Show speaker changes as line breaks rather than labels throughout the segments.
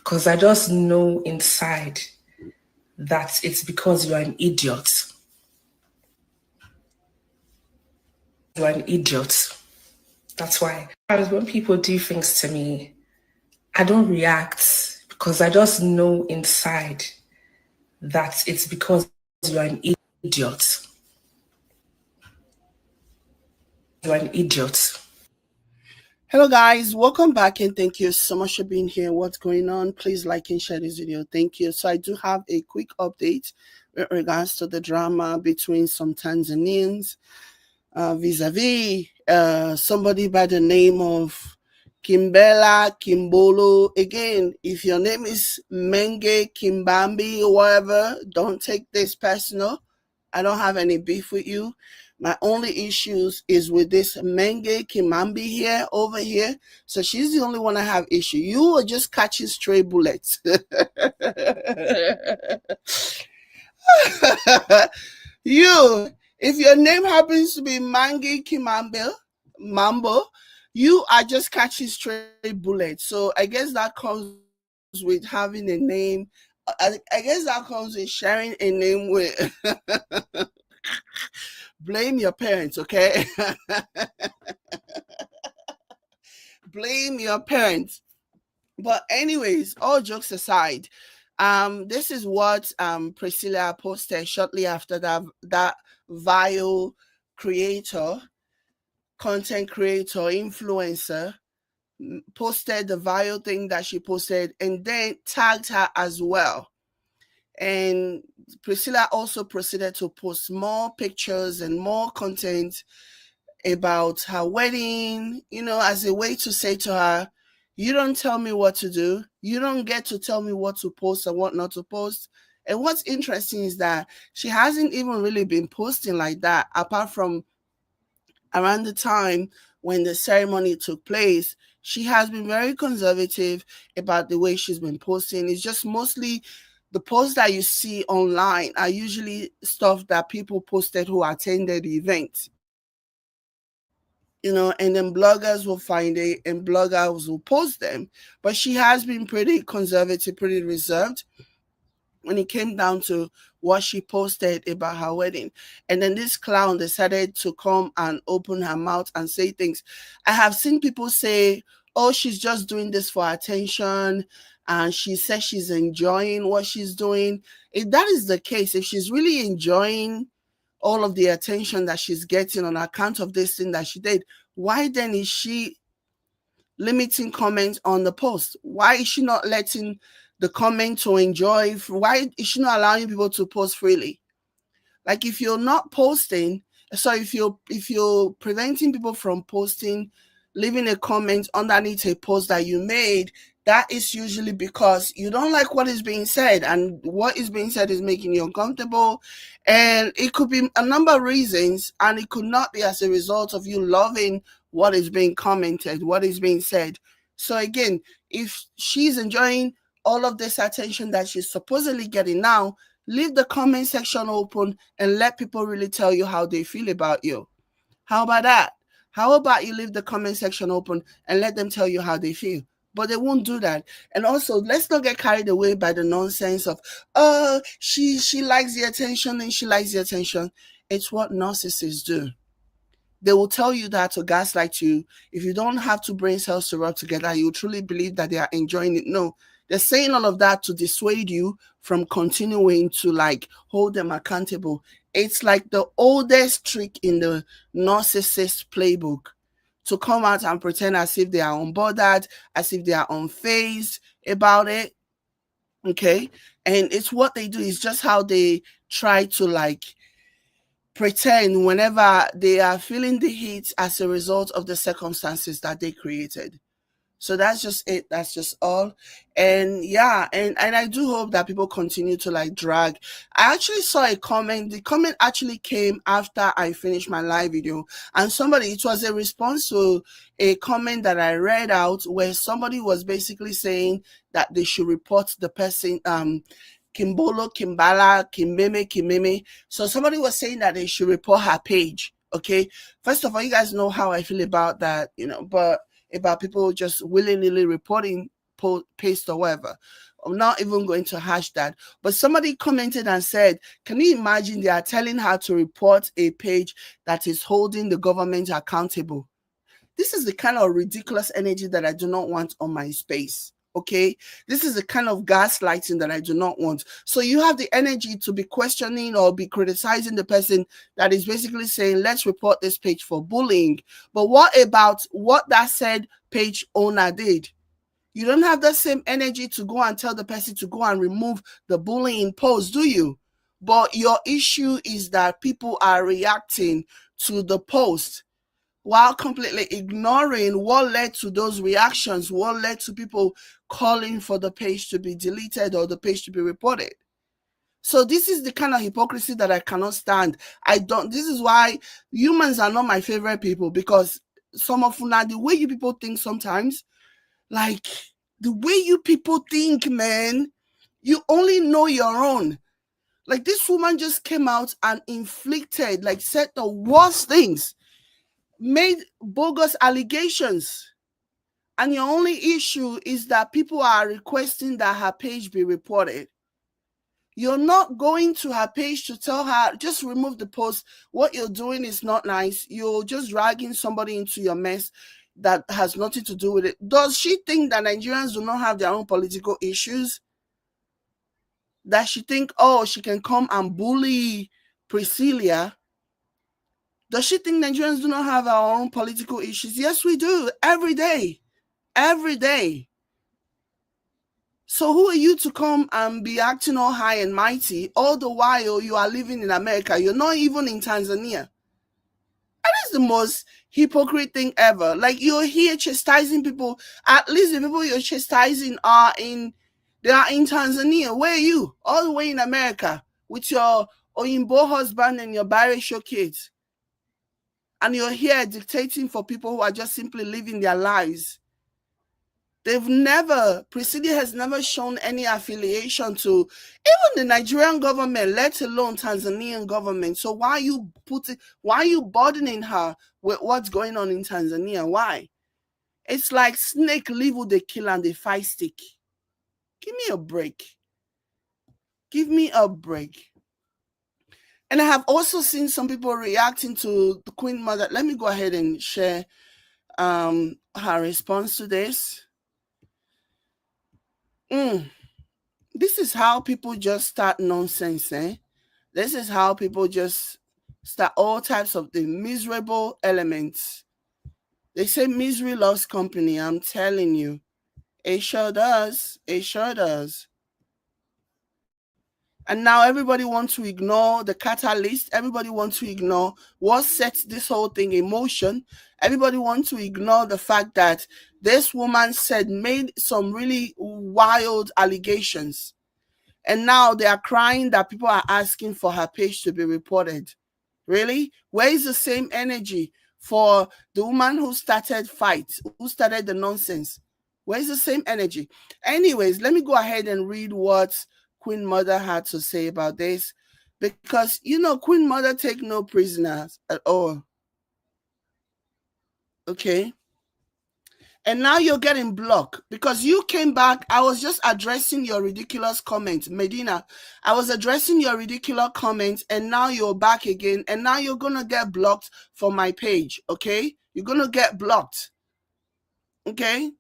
because I just know inside that it's because you're an idiot. You're an idiot. That's why. When people do things to me, I don't react because I just know inside that it's because you're an idiot. You're an idiot.
Hello guys, welcome back and thank you so much for being here. What's going on? Please like and share this video. Thank you. So I do have a quick update with regards to the drama between some Tanzanians vis-a-vis somebody by the name of Kimbela, Kimbolo. Again, if your name is Menge, Kimbambi, or whatever, don't take this personal. I don't have any beef with you. My only issues is with this Menge Kimambi here, over here. So she's the only one I have issue. You are just catching stray bullets. You, if your name happens to be Mange Mambo, you are just catching stray bullets. So I guess that comes with having a name. I guess that comes with sharing a name with... Blame your parents, okay? Blame your parents. But anyways, all jokes aside, this is what Priscilla posted shortly after that vile creator, content creator, influencer posted the vile thing that she posted and then tagged her as well. And Priscilla also proceeded to post more pictures and more content about her wedding, you know, as a way to say to her, you don't tell me what to do. You don't get to tell me what to post and what not to post. And what's interesting is that she hasn't even really been posting like that, apart from around the time when the ceremony took place. She has been very conservative about the way she's been posting. It's just mostly the posts that you see online are usually stuff that people posted who attended the event. You know, and then bloggers will find it and bloggers will post them. But she has been pretty conservative, pretty reserved when it came down to what she posted about her wedding. And then this clown decided to come and open her mouth and say things. I have seen people say, oh, she's just doing this for attention. And she says she's enjoying what she's doing. If that is the case, if she's really enjoying all of the attention that she's getting on account of this thing that she did, why then is she limiting comments on the post? Why is she not letting the comment to enjoy? Why is she not allowing people to post freely? Like, if you're not posting, so if you're preventing people from posting, leaving a comment underneath a post that you made, that is usually because you don't like what is being said, and what is being said is making you uncomfortable. And it could be a number of reasons, and it could not be as a result of you loving what is being commented, what is being said. So again, if she's enjoying all of this attention that she's supposedly getting now, leave the comment section open and let people really tell you how they feel about you. How about that? How about you leave the comment section open and let them tell you how they feel? But they won't do that. And also, let's not get carried away by the nonsense of, oh, she likes the attention and she likes the attention. It's what narcissists do. They will tell you that to gaslight you. If you don't have two brain cells to rub together, you truly believe that they are enjoying it. No, they're saying all of that to dissuade you from continuing to like hold them accountable. It's like the oldest trick in the narcissist playbook, to come out and pretend as if they are unbothered, as if they are unfazed about it. Okay. And it's what they do. It's just how they try to like pretend whenever they are feeling the heat as a result of the circumstances that they created. So that's just it. That's just all. And yeah, and I do hope that people continue to like drag. I actually saw a comment. The comment actually came after I finished my live video, and it was a response to a comment that I read out where somebody was basically saying that they should report the person, Kimbolo, Kimbala, Kimeme. So somebody was saying that they should report her page. Okay. First of all, you guys know how I feel about that, you know, but about people just willy-nilly reporting paste or whatever. I'm not even going to hash that. But somebody commented and said, can you imagine they are telling her to report a page that is holding the government accountable? This is the kind of ridiculous energy that I do not want on my space. Okay, this is the kind of gaslighting that I do not want. So you have the energy to be questioning or be criticizing the person that is basically saying, let's report this page for bullying. But what about what that said page owner did? You don't have the same energy to go and tell the person to go and remove the bullying post, do you? But your issue is that people are reacting to the post while completely ignoring what led to those reactions, what led to people calling for the page to be deleted or the page to be reported. So this is the kind of hypocrisy that I cannot stand. This is why humans are not my favorite people, because some of the way you people think sometimes, like the way you people think, man, you only know your own. Like this woman just came out and inflicted, like said the worst things, made bogus allegations. And your only issue is that people are requesting that her page be reported. You're not going to her page to tell her, just remove the post. What you're doing is not nice. You're just dragging somebody into your mess that has nothing to do with it. Does she think that Nigerians do not have their own political issues? That she think, oh, she can come and bully Priscilla? Does she think Nigerians do not have our own political issues? Yes, we do. Every day. Every day. So who are you to come and be acting all high and mighty all the while you are living in America? You're not even in Tanzania. That is the most hypocrite thing ever. Like, you're here chastising people. At least the people you're chastising they are in Tanzania. Where are you? All the way in America with your Oyinbo husband and your biracial kids. And you're here dictating for people who are just simply living their lives. Priscilla has never shown any affiliation to even the Nigerian government, let alone Tanzanian government. So why are you burdening her with what's going on in Tanzania? Why? It's like snake live with the kill and the fight stick. Give me a break. Give me a break. And I have also seen some people reacting to the Queen Mother. Let me go ahead and share her response to this. This is how people just start nonsense, eh? This is how people just start all types of the miserable elements. They say misery loves company. I'm telling you. It sure does. It sure does. And now everybody wants to ignore the catalyst. Everybody wants to ignore what sets this whole thing in motion. Everybody wants to ignore the fact that this woman made some really wild allegations. And now they are crying that people are asking for her page to be reported. Really? Where is the same energy for the woman who started fights, who started the nonsense? Where is the same energy? Anyways, let me go ahead and read what Queen Mother had to say about this, because Queen Mother take no prisoners at all. Okay. And now you're getting blocked because you came back. I was just addressing your ridiculous comment, Medina. I was addressing your ridiculous comment, and now you're back again, and now you're gonna get blocked from my page. Okay, you're gonna get blocked. Okay.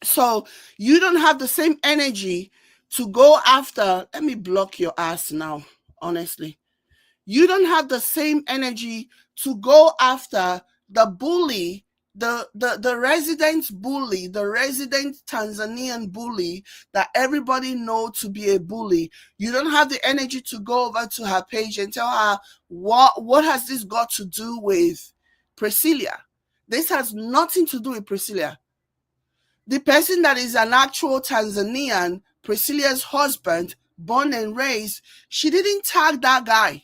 So you don't have the same energy to go after. Let me block your ass now, honestly. You don't have the same energy to go after the bully, the resident bully, the resident Tanzanian bully that everybody know to be a bully. You don't have the energy to go over to her page and tell her what has this got to do with Priscilla. This has nothing to do with Priscilla. The person that is an actual Tanzanian, Priscilla's husband, born and raised, she didn't tag that guy.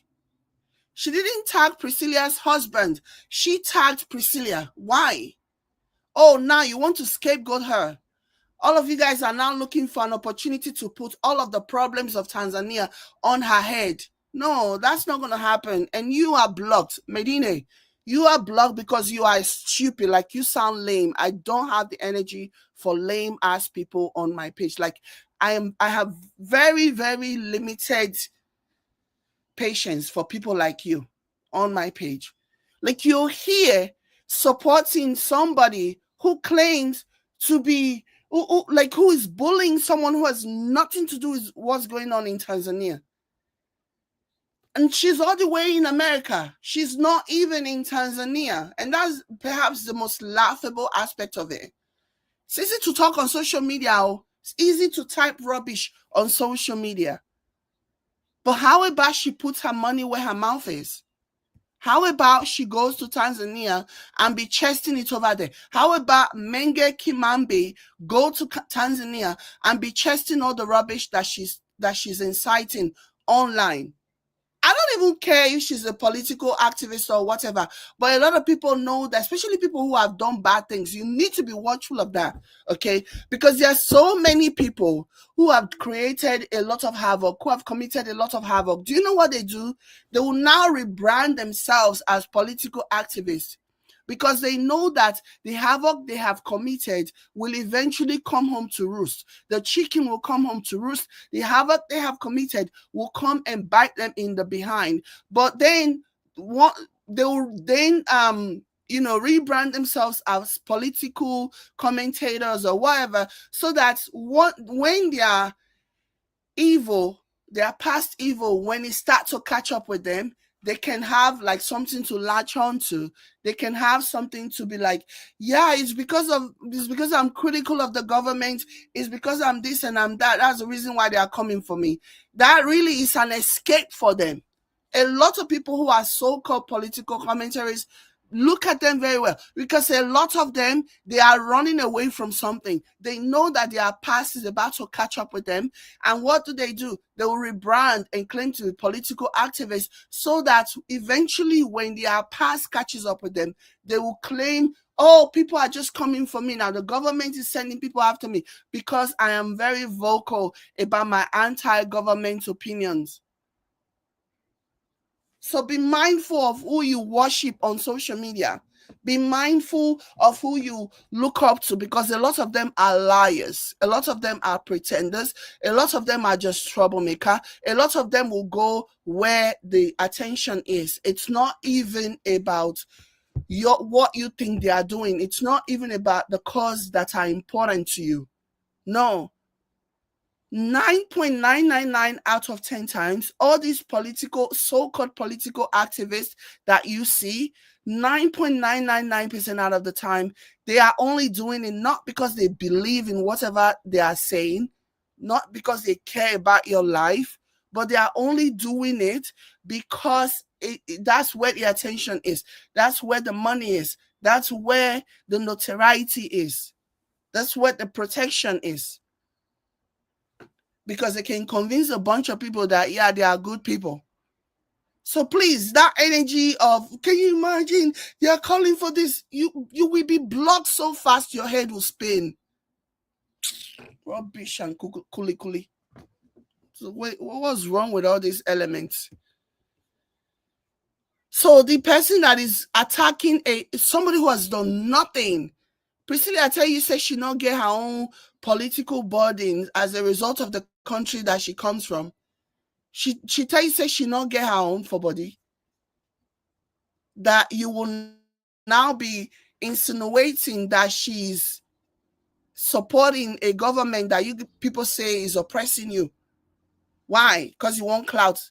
She didn't tag Priscilla's husband. She tagged Priscilla. Why? Oh, now you want to scapegoat her. All of you guys are now looking for an opportunity to put all of the problems of Tanzania on her head. No, that's not going to happen. And you are blocked. Medine, You are blocked because you are stupid. Like, you sound lame. I don't have the energy for lame ass people on my page. Like, I have very, very limited patience for people like you on my page. Like, you're here supporting somebody who claims to be who is bullying someone who has nothing to do with what's going on in Tanzania. And she's all the way in America. She's not even in Tanzania. And that's perhaps the most laughable aspect of it. It's easy to talk on social media. It's easy to type rubbish on social media. But how about she puts her money where her mouth is? How about she goes to Tanzania and be chesting it over there? How about Menge Kimambi go to Tanzania and be chesting all the rubbish that she's inciting online? I don't even care if she's a political activist or whatever, but a lot of people know that, especially people who have done bad things. You need to be watchful of that, okay? Because there are so many people who have created a lot of havoc, who have committed a lot of havoc. Do you know what they do? They will now rebrand themselves as political activists, because they know that the havoc they have committed will eventually come home to roost. The chicken will come home to roost. The havoc they have committed will come and bite them in the behind. But then they will then rebrand themselves as political commentators or whatever, so that when they are evil, their past evil, when it starts to catch up with them, they can have like something to latch on to. They can have something to be like, yeah, it's because I'm critical of the government. It's because I'm this and I'm that. That's the reason why they are coming for me. That really is an escape for them. A lot of people who are so-called political commentaries, look at them very well, because a lot of them, they are running away from something. They know that their past is about to catch up with them. And what do? They will rebrand and claim to be political activists, so that eventually when their past catches up with them, they will claim, oh, people are just coming for me now. The government is sending people after me because I am very vocal about my anti-government opinions. So be mindful of who you worship on social media. Be mindful of who you look up to, because a lot of them are liars. A lot of them are pretenders. A lot of them are just troublemaker. A lot of them will go where the attention is. It's not even about what you think they are doing. It's not even about the cause that are important to you. No. 9.999 out of 10 times, all these so-called political activists that you see, 9.999% out of the time, they are only doing it not because they believe in whatever they are saying, not because they care about your life, but they are only doing it because that's where the attention is. That's where the money is. That's where the notoriety is. That's where the protection is. Because they can convince a bunch of people that, yeah, they are good people. So please, that energy of, can you imagine, they are calling for this, you will be blocked so fast your head will spin. Rubbish and kuli. So wait, what was wrong with all these elements? So the person that is attacking somebody who has done nothing. Priscilla, I tell you, say she not get her own political burden as a result of the country that she comes from. She tell you, say she not get her own for body. That you will now be insinuating that she's supporting a government that you people say is oppressing you. Why? Because you want clout.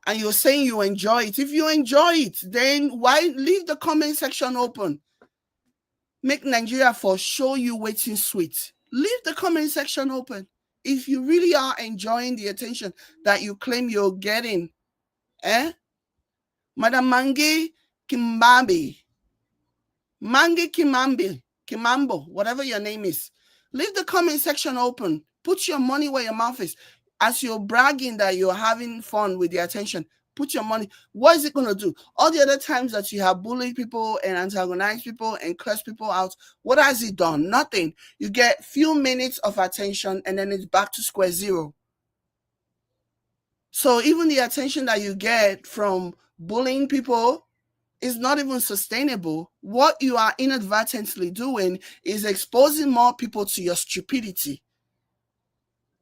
And you're saying you enjoy it. If you enjoy it, then why leave the comment section open? Make Nigeria for show you waiting sweet. Leave the comment section open. If you really are enjoying the attention that you claim you're getting, Madam Mange Kimambo, whatever your name is, leave the comment section open. Put your money where your mouth is. As you're bragging that you're having fun with the attention, put your money. What is it going to do? All the other times that you have bullied people and antagonized people and cursed people out, what has it done? Nothing. You get few minutes of attention and then it's back to square zero. So even the attention that you get from bullying people is not even sustainable. What you are inadvertently doing is exposing more people to your stupidity.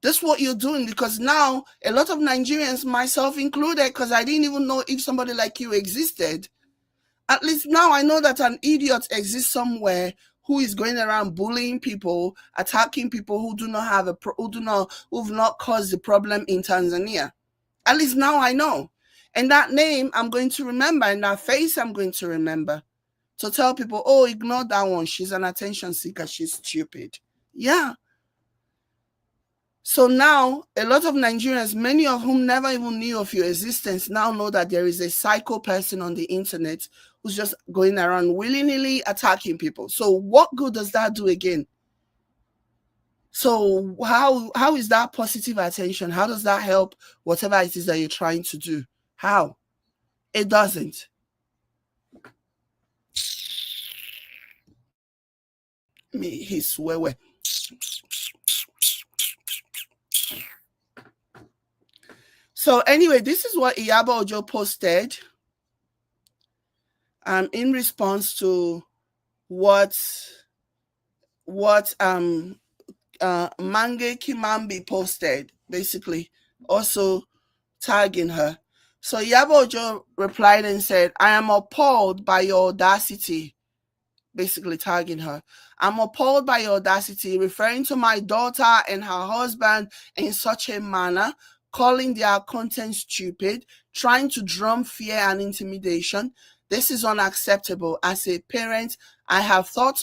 That's what you're doing, because now a lot of Nigerians, myself included, because I didn't even know if somebody like you existed. At least now I know that an idiot exists somewhere who is going around bullying people, attacking people who who've not caused the problem in Tanzania. At least now I know. And that name I'm going to remember, and that face I'm going to remember. To tell people, oh, ignore that one. She's an attention seeker. She's stupid. Yeah. So now a lot of Nigerians, many of whom never even knew of your existence, now know that there is a psycho person on the internet who's just going around willy-nilly attacking people. So what good does that do again? So how is that positive attention? How does that help whatever it is that you're trying to do? How? It doesn't. Me, he swear. So anyway, this is what Yabo Joe posted in response to what Mange Kimambi posted, basically also tagging her. So Yabo Joe replied and said, I am appalled by your audacity, basically tagging her. I'm appalled by your audacity, referring to my daughter and her husband in such a manner, calling their content stupid, trying to drum fear and intimidation. This is unacceptable. As a parent, I have taught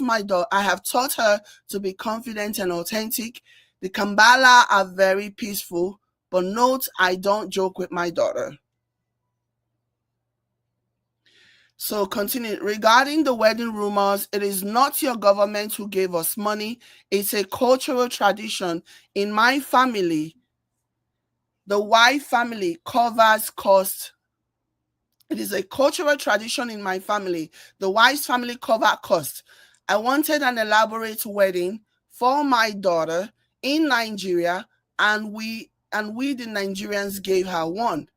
her to be confident and authentic. The Mkambala are very peaceful, but note I don't joke with my daughter. So continue. Regarding the wedding rumors, it is not your government who gave us money. It's a cultural tradition. In my family, the wife family covers costs. It is a cultural tradition in my family. The wife's family cover costs. I wanted an elaborate wedding for my daughter in Nigeria, and we the Nigerians gave her one.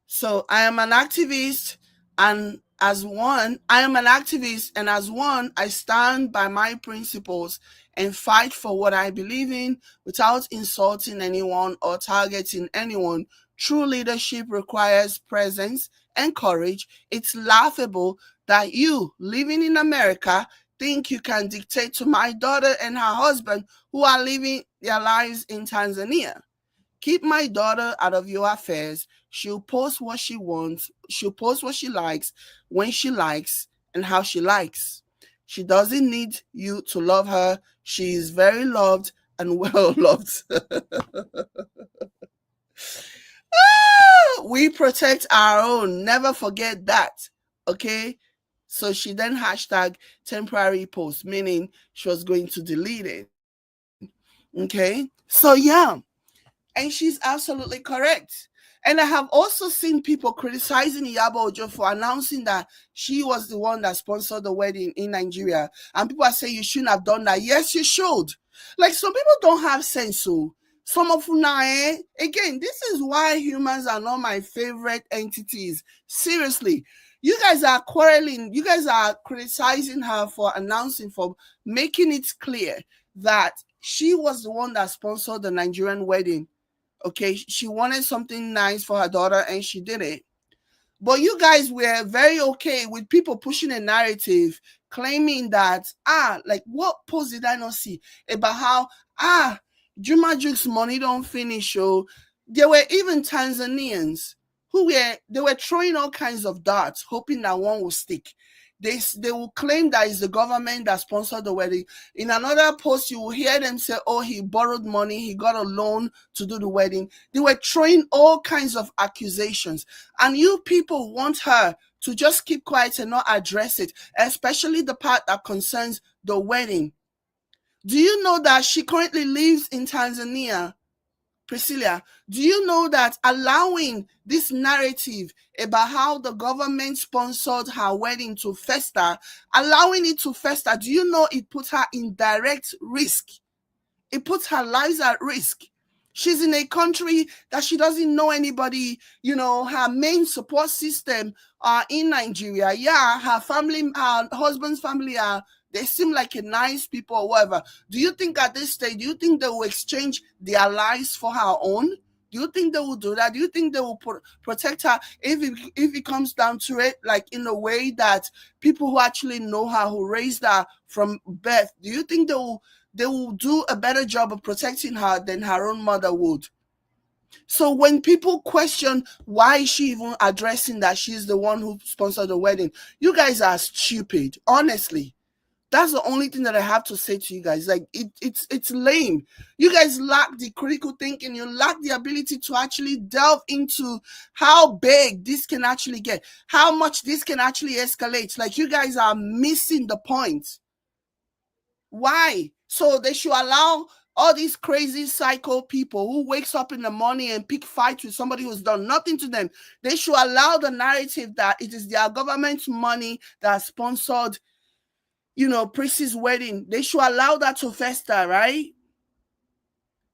So I am an activist, and as one, I stand by my principles and fight for what I believe in without insulting anyone or targeting anyone. True leadership requires presence and courage. It's laughable that you, living in America, think you can dictate to my daughter and her husband who are living their lives in Tanzania. Keep my daughter out of your affairs. She'll post what she wants. She'll post what she likes, when she likes, and how she likes. She doesn't need you to love her. She is very loved and well loved. We protect our own. Never forget that. Okay? So she then hashtag temporary post, meaning she was going to delete it. Okay? So yeah. And she's absolutely correct. And I have also seen people criticizing Yabo Joe for announcing that she was the one that sponsored the wedding in Nigeria. And people are saying you shouldn't have done that. Yes, you should. Like, some people don't have sense. So some of Funae, again, this is why humans are not my favorite entities. Seriously. You guys are quarreling. You guys are criticizing her for announcing, for making it clear that she was the one that sponsored the Nigerian wedding. Okay, she wanted something nice for her daughter and she did it. But you guys were very okay with people pushing a narrative claiming that, like, what post did I not see about how, Juma Juke's money don't finish. Oh, there were even Tanzanians they were throwing all kinds of darts, hoping that one will stick. They will claim that it's the government that sponsored the wedding. In another post, you will hear them say, oh, he borrowed money, he got a loan to do the wedding. They were throwing all kinds of accusations. And you people want her to just keep quiet and not address it, especially the part that concerns the wedding. Do you know that she currently lives in Tanzania? Priscilla, do you know that allowing this narrative about how the government sponsored her wedding to fester, allowing it to fester, do you know it put her in direct risk? It puts her lives at risk. She's in a country that she doesn't know anybody. You know, her main support system are in Nigeria. Yeah, her family, her husband's family they seem like a nice people or whatever. Do you think at this stage, do you think they will exchange their lives for her own? Do you think they will do that? Do you think they will protect her if it comes down to it, like in a way that people who actually know her, who raised her from birth, do you think they will do a better job of protecting her than her own mother would? So when people question why is she even addressing that she's the one who sponsored the wedding, you guys are stupid, honestly. That's the only thing that I have to say to you guys. Like it's lame. You guys lack the critical thinking. You lack the ability to actually delve into how big this can actually get, how much this can actually escalate. Like, you guys are missing the point. Why? So they should allow all these crazy psycho people who wakes up in the morning and pick fights with somebody who's done nothing to them. They should allow the narrative that it is their government money that sponsored, you know, Priscilla's wedding. They should allow that to fester, right?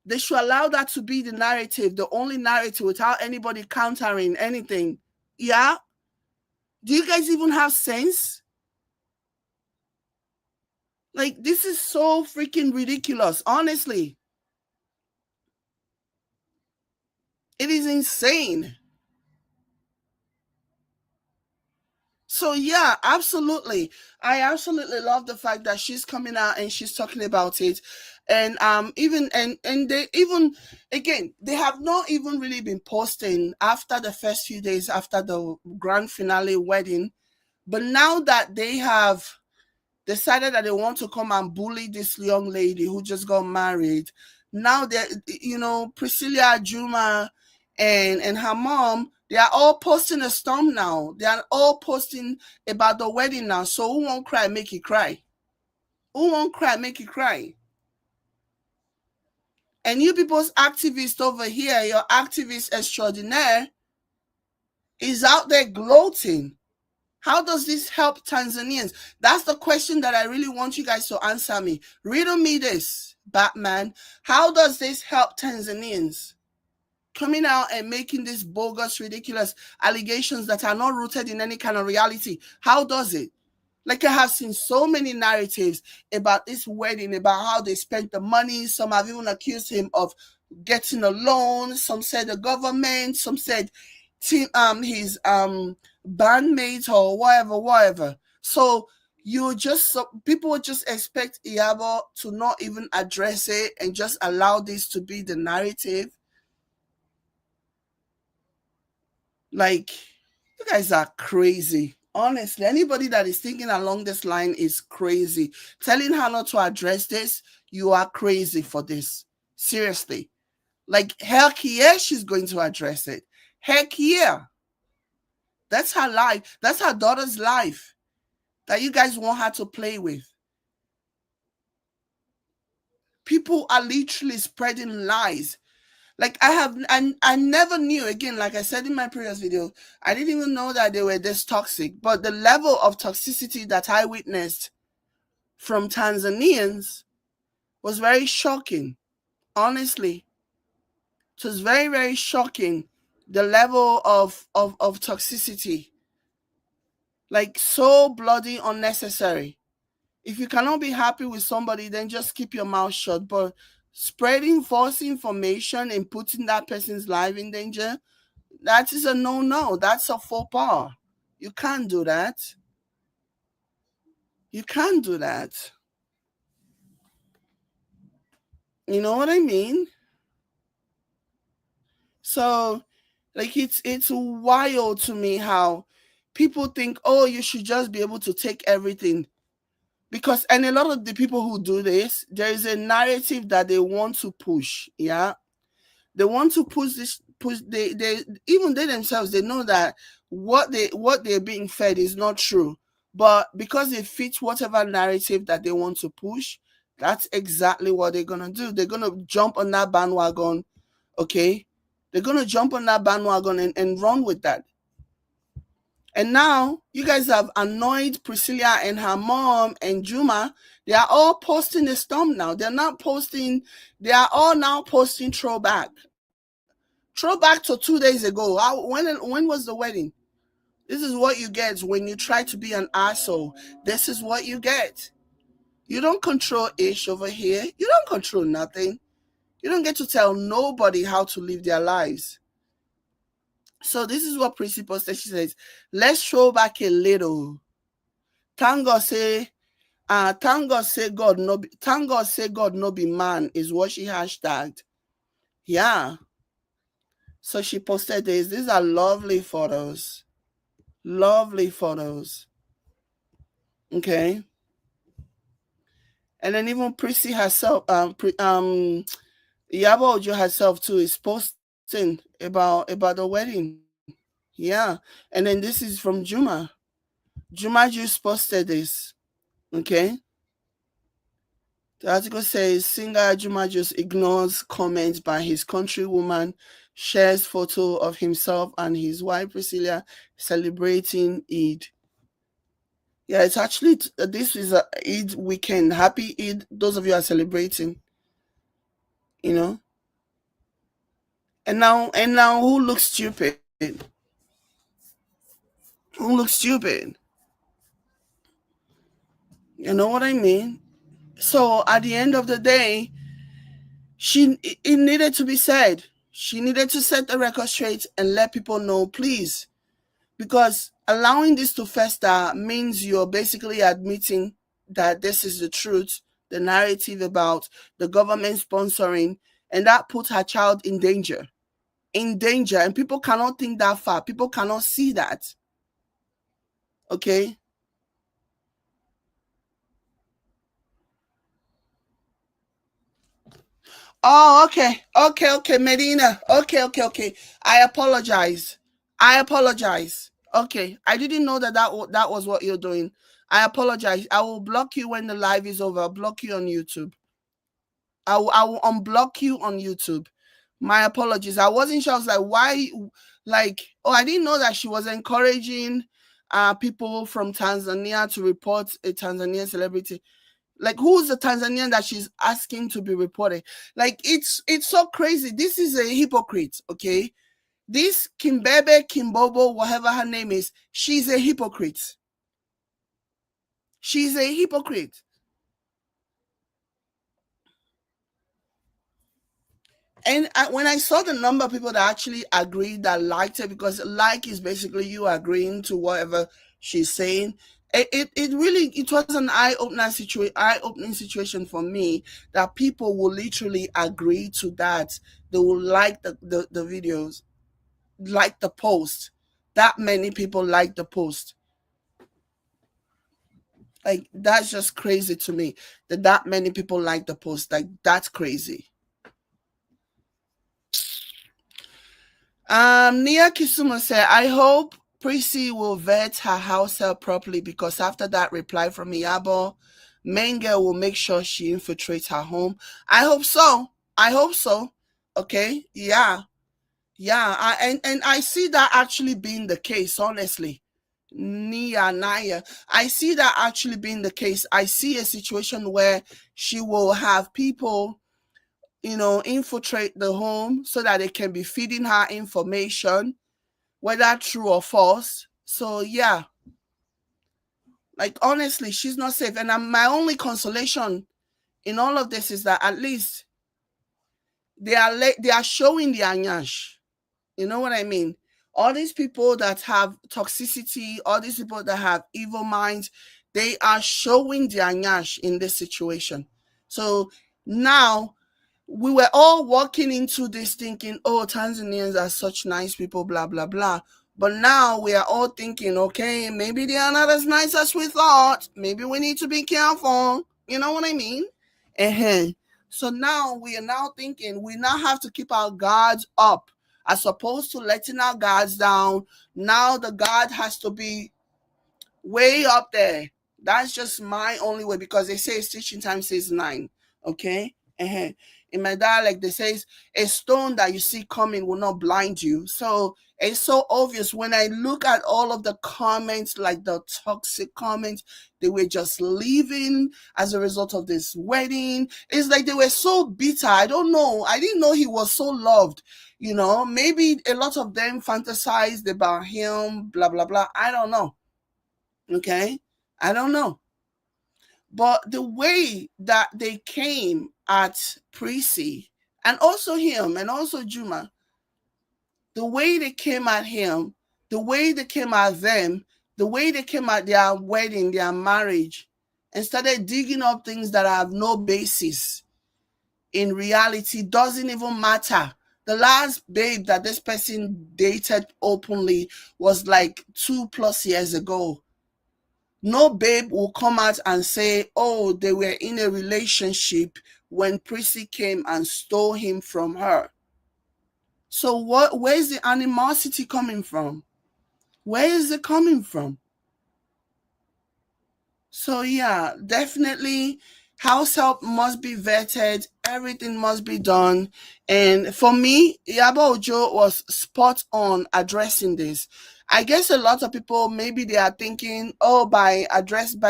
They should allow that to be the narrative, the only narrative, without anybody countering anything. Yeah? Do you guys even have sense? Like, this is so freaking ridiculous, honestly. It is insane. So yeah, absolutely. I absolutely love the fact that she's coming out and she's talking about it. And even and they even, again, they have not even really been posting after the first few days after the grand finale wedding. But now that they have decided that they want to come and bully this young lady who just got married, now they're, you know, Priscilla, Juma, and her mom, they are all posting a storm now. They are all posting about the wedding now. So who won't cry, make it cry? Who won't cry, make it cry? And you people's activist over here, your activist extraordinaire, is out there gloating. How does this help Tanzanians? That's the question that I really want you guys to answer me. Riddle me this, Batman. How does this help Tanzanians? Coming out and making these bogus, ridiculous allegations that are not rooted in any kind of reality. How does it? Like, I have seen so many narratives about this wedding, about how they spent the money. Some have even accused him of getting a loan. Some said the government. Some said his bandmates or whatever. So people would just expect Iyabo to not even address it and just allow this to be the narrative. Like, you guys are crazy. Honestly, anybody that is thinking along this line is crazy. Telling her not to address this, you are crazy for this. Seriously. Like, heck yeah, she's going to address it. Heck yeah. That's her life. That's her daughter's life that you guys want her to play with. People are literally spreading lies. Like, I never knew, again, like I said in my previous video, I didn't even know that they were this toxic. But the level of toxicity that I witnessed from Tanzanians was very shocking. Honestly, it was very, very shocking. The level of toxicity, like, so bloody unnecessary. If you cannot be happy with somebody, then just keep your mouth shut. But spreading false information and putting that person's life in danger, that is a no-no. That's a faux pas. You can't do that. You can't do that. You know what I mean? So, like, it's wild to me how people think, oh, you should just be able to take everything. Because, and a lot of the people who do this, there is a narrative that they want to push. Yeah. They want to push this, they even they themselves, they know that what they're being fed is not true. But because it fits whatever narrative that they want to push, that's exactly what they're gonna do. They're gonna jump on that bandwagon, okay? They're gonna jump on that bandwagon and run with that. And now you guys have annoyed Priscilla and her mom and Juma. They are all posting the stump now. They're not posting, they are all now posting throwback. Throwback to 2 days ago. When was the wedding? This is what you get when you try to be an asshole. This is what you get. You don't control ish over here. You don't control nothing. You don't get to tell nobody how to live their lives. So this is what Prissy posted. She says, let's throw back a little. Thank God say God no be man is what she hashtagged. Yeah. So she posted this. These are lovely photos. Lovely photos. Okay. And then even Prissy herself, Yabo Joe herself too is posting about the wedding. Yeah. And then this is from Juma. Juma just posted this. Okay. The article says singer Juma just ignores comments by his countrywoman, shares photo of himself and his wife Priscilla celebrating Eid. Yeah, it's actually, this is a Eid weekend. Happy Eid, those of you are celebrating, you know. And now who looks stupid? Who looks stupid? You know what I mean? So at the end of the day, it needed to be said. She needed to set the record straight and let people know, please. Because allowing this to fester means you're basically admitting that this is the truth, the narrative about the government sponsoring, and that puts her child in danger. In danger. And people cannot think that far. People cannot see that. Okay? Oh, okay, Medina. Okay. I apologize. Okay, I didn't know that was what you're doing. I apologize. I will block you when the live is over. I'll block you on YouTube. I will unblock you on YouTube. My apologies. I wasn't sure. I was like, why? Like, oh, I didn't know that she was encouraging people from Tanzania to report a Tanzanian celebrity. Like, who's the Tanzanian that she's asking to be reported? Like, it's so crazy. This is a hypocrite, okay? This Kimbobo, whatever her name is, she's a hypocrite. She's a hypocrite. And when I saw the number of people that actually agreed, that liked it, because like is basically you agreeing to whatever she's saying, it was an eye-opening situation for me, that people will literally agree to that. They will like the videos, like the post. That many people like the post. Like, that's just crazy to me, that many people like the post. Like, that's crazy. Nia Kisuma said, I hope Prissy will vet her house help properly, because after that reply from Iyabo, Menge will make sure she infiltrates her home. I hope so. Okay. Yeah. And I see that actually being the case, honestly. Naya. I see that actually being the case. I see a situation where she will have people, infiltrate the home so that they can be feeding her information, whether true or false. So yeah, like, honestly, she's not safe. And my only consolation in all of this is that at least they are showing the anyash. You know what I mean? All these people that have toxicity, all these people that have evil minds, they are showing the anyash in this situation. So now, we were all walking into this thinking, oh, Tanzanians are such nice people, blah, blah, blah. But now we are all thinking, okay, maybe they are not as nice as we thought. Maybe we need to be careful. You know what I mean? So now we are now thinking we now have to keep our guards up, as opposed to letting our guards down. Now the guard has to be way up there. That's just my only way, because they say teaching time says 9. Okay? In my dialect, they say a stone that you see coming will not blind you. So it's so obvious when I look at all of the comments, like the toxic comments, they were just leaving as a result of this wedding. It's like they were so bitter. I don't know. I didn't know he was so loved. Maybe a lot of them fantasized about him, blah, blah, blah. I don't know. Okay? I don't know. But the way that they came at Prissy, and also him, and also Juma, the way they came at him, the way they came at them, the way they came at their wedding, their marriage, and started digging up things that have no basis in reality, doesn't even matter. The last babe that this person dated openly was like 2+ years ago. No babe will come out and say, oh, they were in a relationship when Prissy came and stole him from her. So where's the animosity coming from? Where is it coming from? So yeah, definitely house help must be vetted. Everything must be done. And for me, Yabo Joe was spot on addressing this. I guess a lot of people, maybe they are thinking, oh, by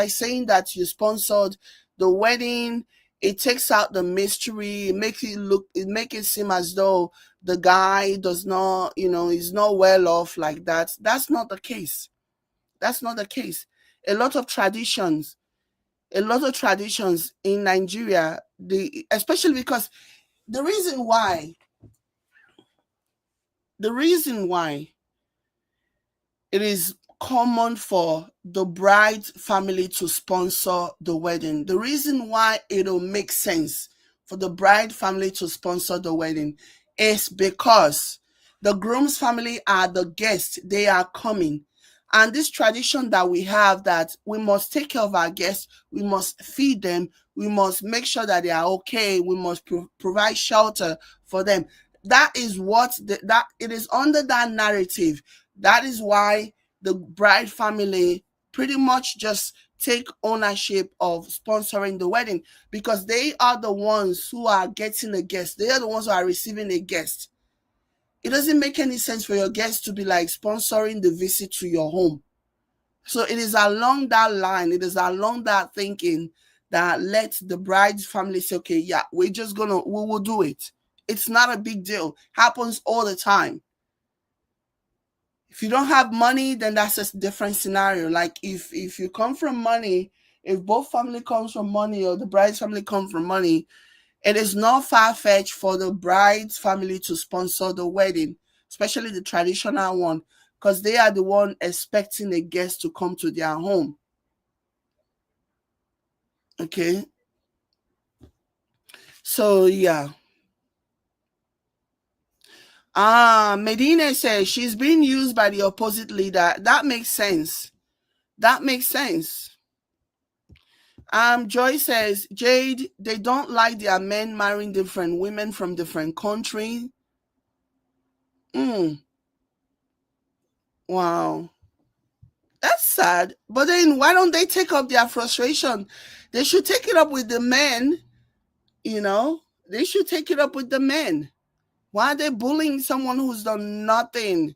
saying that you sponsored the wedding, it takes out the mystery, it make it seem as though the guy does not, is not well off like that. That's not the case. That's not the case. A lot of traditions in Nigeria, especially because the reason why it is common for the bride's family to sponsor the wedding, the reason why it'll make sense for the bride family to sponsor the wedding is because the groom's family are the guests. They are coming. And this tradition that we have, that we must take care of our guests, we must feed them, we must make sure that they are okay, we must provide shelter for them. That is that it is under that narrative. That is why the bride family pretty much just take ownership of sponsoring the wedding, because they are the ones who are getting a guest. They are the ones who are receiving a guest. It doesn't make any sense for your guests to be like sponsoring the visit to your home. So it is along that line, it is along that thinking that let the bride's family say, okay, yeah, we will do it. It's not a big deal. Happens all the time. If you don't have money, then that's a different scenario. Like if you come from money, if both family comes from money or the bride's family comes from money, it is not far-fetched for the bride's family to sponsor the wedding, especially the traditional one, because they are the one expecting a guest to come to their home. Okay? So, yeah. Medina says she's being used by the opposite leader. That makes sense. That makes sense. Joy says, Jade, they don't like their men marrying different women from different countries. Wow. That's sad. But then why don't they take up their frustration? They should take it up with the men, They should take it up with the men. Why are they bullying someone who's done nothing?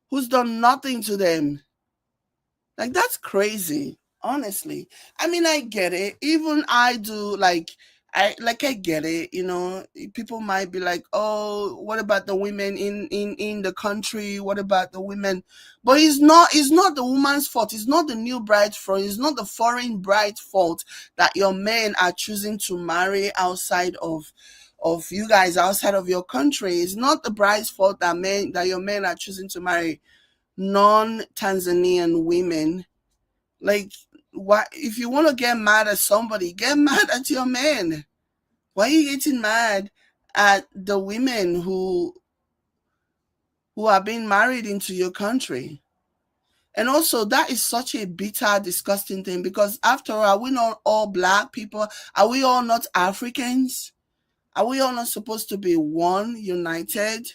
Who's done nothing to them? Like, that's crazy. Honestly, I mean, I get it. Even I do. I get it. People might be like, "Oh, what about the women in the country? What about the women?" But it's not the woman's fault. It's not the new bride's fault. It's not the foreign bride's fault that your men are choosing to marry outside of you guys, outside of your country. It's not the bride's fault that your men are choosing to marry non-Tanzanian women. Like, why? If you want to get mad at somebody, get mad at your man. Why are you getting mad at the women who are being married into your country? And also, that is such a bitter, disgusting thing, because after all, are we not all black people? Are we all not Africans? Are we all not supposed to be one, united?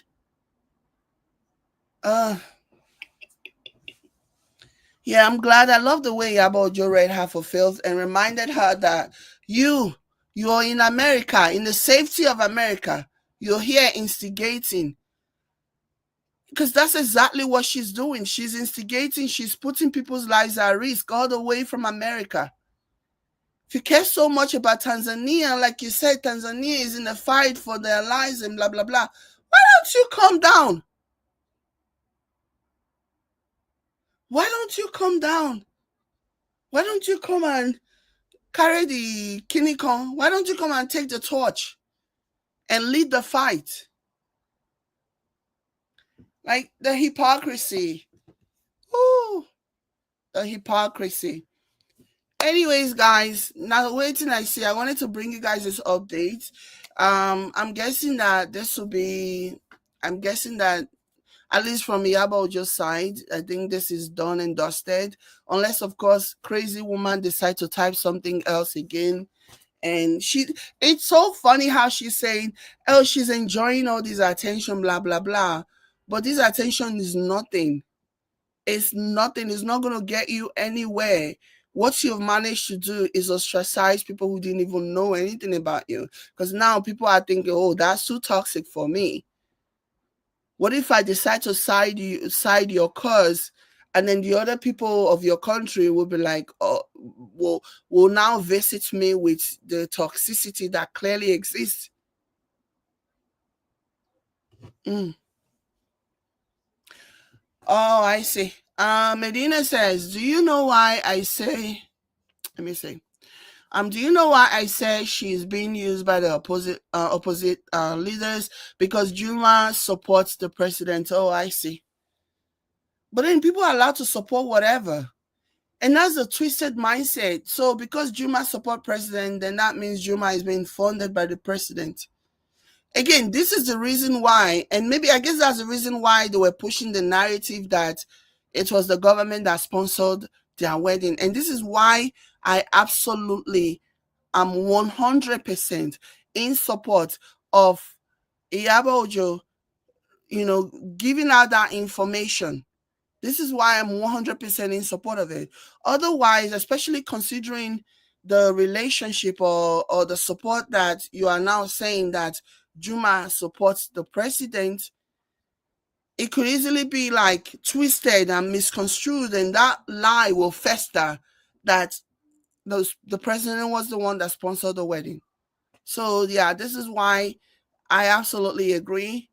Yeah, I'm glad. I love the way Yabo Joe read her for filth and reminded her that you You're in America, in the safety of America. You're here instigating. Because that's exactly what she's doing. She's instigating. She's putting people's lives at risk all the way from America. If you care so much about Tanzania, like you said, Tanzania is in a fight for their lives and blah, blah, blah. Why don't you come down? Why don't you come down? Why don't you come and carry the kinikon? Why don't you come and take the torch and lead the fight? Like the hypocrisy. Ooh, the hypocrisy. Anyways, guys, now waiting I see. I wanted to bring you guys this update. I'm guessing that this will be, I'm guessing that at least from Iyabo Joe's side, I think this is done and dusted. Unless, of course, crazy woman decides to type something else again. And it's so funny how she's saying, oh, she's enjoying all this attention, blah, blah, blah. But this attention is nothing. It's nothing. It's not going to get you anywhere. What you've managed to do is ostracize people who didn't even know anything about you. Because now people are thinking, oh, that's too toxic for me. What if I decide to side your cause, and then the other people of your country will be like, oh, will now visit me with the toxicity that clearly exists? Oh, I see. Medina says, do you know why I say, let me see. Do you know why I say she's being used by the opposite leaders? Because Juma supports the president. Oh, I see. But then people are allowed to support whatever. And that's a twisted mindset. So because Juma support president, then that means Juma is being funded by the president. Again, this is the reason why, and maybe I guess that's the reason why they were pushing the narrative that it was the government that sponsored their wedding. And this is why I absolutely am 100% in support of Yabo Joe, giving out that information. This is why I'm 100% in support of it. Otherwise, especially considering the relationship or the support that you are now saying that Juma supports the president, it could easily be like twisted and misconstrued, and that lie will fester that the president was the one that sponsored the wedding. So yeah, this is why I absolutely agree.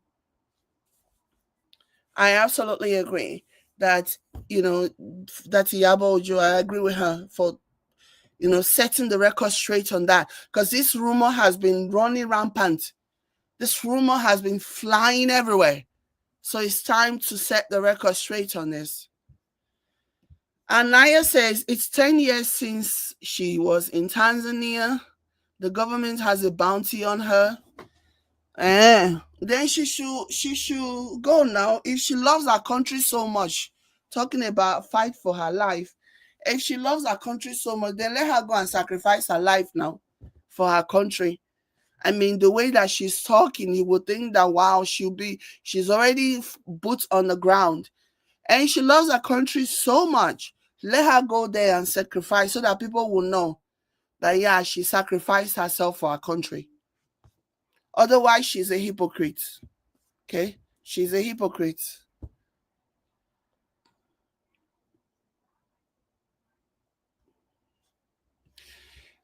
I absolutely agree that, that Yabo Joe, I agree with her for, setting the record straight on that. Because this rumor has been running rampant. This rumor has been flying everywhere. So it's time to set the record straight on this. And Naya says, it's 10 years since she was in Tanzania. The government has a bounty on her. Then she should go now. If she loves her country so much, talking about fight for her life, if she loves her country so much, then let her go and sacrifice her life now for her country. I mean, the way that she's talking, you would think that, wow, she's already boots on the ground. And she loves her country so much. Let her go there and sacrifice so that people will know that, yeah, she sacrificed herself for her country. Otherwise, she's a hypocrite. Okay? She's a hypocrite.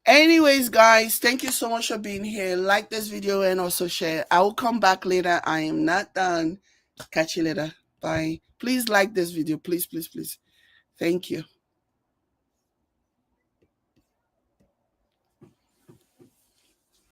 Anyways, guys, thank you so much for being here. Like this video and also share. I will come back later. I am not done. Catch you later. Bye. Please like this video. Please, please, please. Thank you.